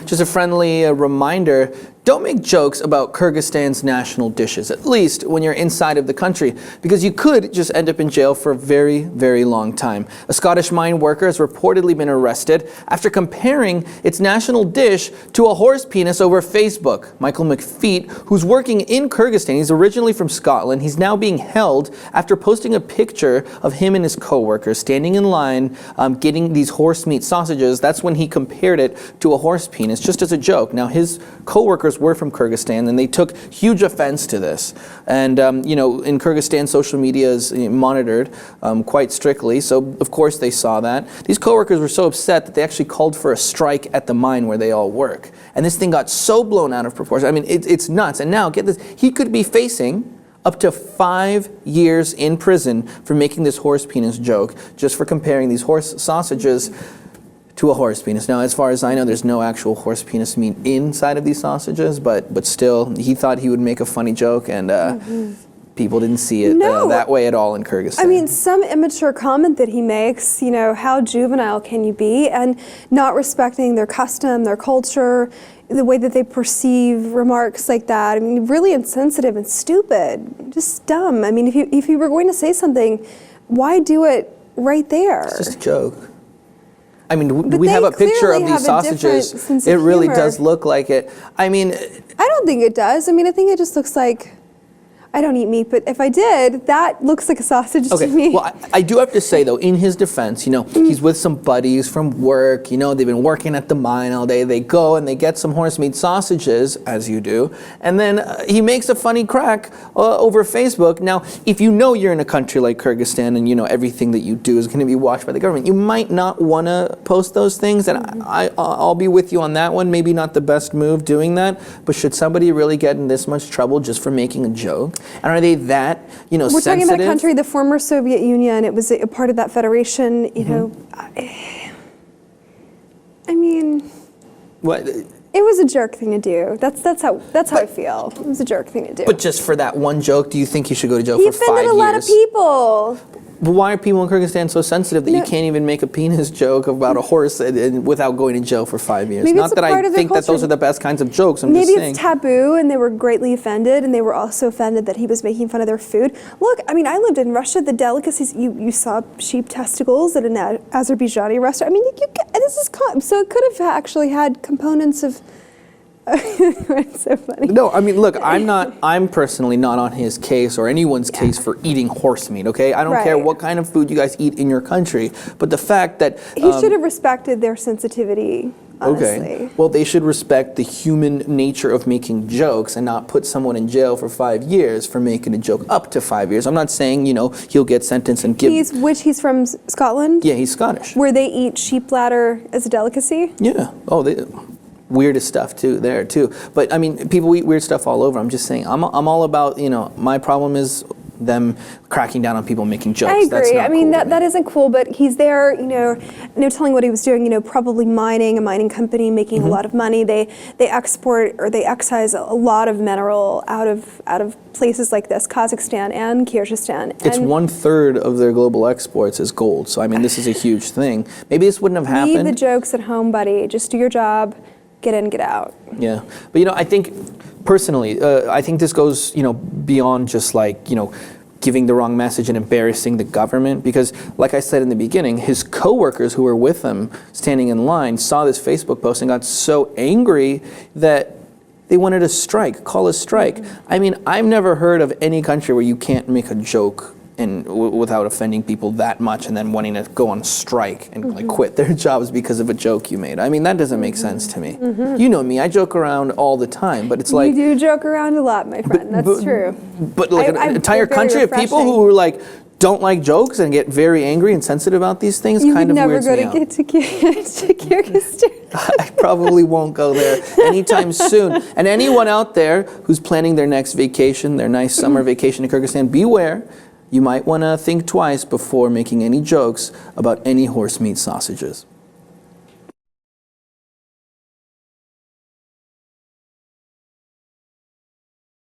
just a friendly reminder, don't make jokes about Kyrgyzstan's national dishes, at least when you're inside of the country, because you could just end up in jail for a very, very long time. A Scottish mine worker has reportedly been arrested after comparing its national dish to a horse penis over Facebook. Michael McFeet, who's working in Kyrgyzstan, he's originally from Scotland, he's now being held after posting a picture of him and his co-workers standing in line getting these horse meat sausages. That's when he compared it to a horse penis, just as a joke. Now, his co-workers were from Kyrgyzstan, and they took huge offense to this. And in Kyrgyzstan, social media is monitored quite strictly, so of course they saw that. These co-workers were so upset that they actually called for a strike at the mine where they all work. And this thing got so blown out of proportion. I mean, it's nuts. And now, get this, he could be facing up to 5 years in prison for making this horse penis joke, just for comparing these horse sausages to a horse penis. Now, as far as I know, there's no actual horse penis meat inside of these sausages, but still, he thought he would make a funny joke, and people didn't see it that way at all in Kyrgyzstan. I mean, some immature comment that he makes, how juvenile can you be, and not respecting their custom, their culture, the way that they perceive remarks like that. I mean, really insensitive and stupid, just dumb. I mean, if you were going to say something, why do it right there? It's just a joke. I mean, we have a picture of these sausages. It really does look like it. I mean, I don't think it does. I mean, I think it just looks like, I don't eat meat, but if I did, that looks like a sausage to me. Well, I do have to say, though, in his defense, he's with some buddies from work, they've been working at the mine all day. They go and they get some horse meat sausages, as you do, and then he makes a funny crack over Facebook. Now, if you're in a country like Kyrgyzstan and everything that you do is going to be watched by the government, you might not want to post those things, and I'll be with you on that one. Maybe not the best move doing that, but should somebody really get in this much trouble just for making a joke? And are they that, We're sensitive? talking about a country, the former Soviet Union. It was a part of that federation. I mean, what? It was a jerk thing to do. That's how I feel. It was a jerk thing to do. But just for that one joke, do you think he should go to jail for 5 years? He offended a lot of people. But why are people in Kyrgyzstan so sensitive that you can't even make a penis joke about a horse without going to jail for 5 years? Maybe Not that I think that those are the best kinds of jokes. I'm just saying. Maybe it's taboo, and they were greatly offended, and they were also offended that he was making fun of their food. Look, I mean, I lived in Russia. The delicacies, you saw sheep testicles at an Azerbaijani restaurant. I mean, so it could have actually had components of. It's so funny. No, I mean, look, I'm personally not on his case or anyone's case for eating horse meat, okay? I don't care what kind of food you guys eat in your country, but the fact that... He should have respected their sensitivity, honestly. Okay, well, they should respect the human nature of making jokes and not put someone in jail for 5 years for making a joke up to 5 years. I'm not saying, he'll get sentenced and give... He's from Scotland? Yeah, he's Scottish. Where they eat sheep bladder as a delicacy? Yeah. Oh, weirdest stuff there too. But I mean, people eat weird stuff all over. I'm just saying, I'm all about, my problem is them cracking down on people making jokes. I agree. That's not I mean, cool that isn't cool, but he's there, no telling what he was doing, probably a mining company, making a lot of money. They export or they excise a lot of mineral out of places like this, Kazakhstan and Kyrgyzstan. It's 1/3 of their global exports is gold. So I mean, this is a huge thing. Maybe this wouldn't have happened. Leave the jokes at home, buddy. Just do your job. Get in, get out. Yeah, but I think personally, I think this goes, beyond just like, giving the wrong message and embarrassing the government, because like I said in the beginning, his coworkers who were with him standing in line saw this Facebook post and got so angry that they wanted to call a strike. I mean, I've never heard of any country where you can't make a joke without offending people that much and then wanting to go on strike and like quit their jobs because of a joke you made. I mean, that doesn't make sense to me. You know me, I joke around all the time, but it's like... You do joke around a lot, my friend, that's true. But like an entire country of people who are like, don't like jokes and get very angry and sensitive about these things kind of weirds me out. You would never go to Kyrgyzstan. I probably won't go there anytime soon. And anyone out there who's planning their next vacation, their nice summer vacation to Kyrgyzstan, beware. You might want to think twice before making any jokes about any horse meat sausages.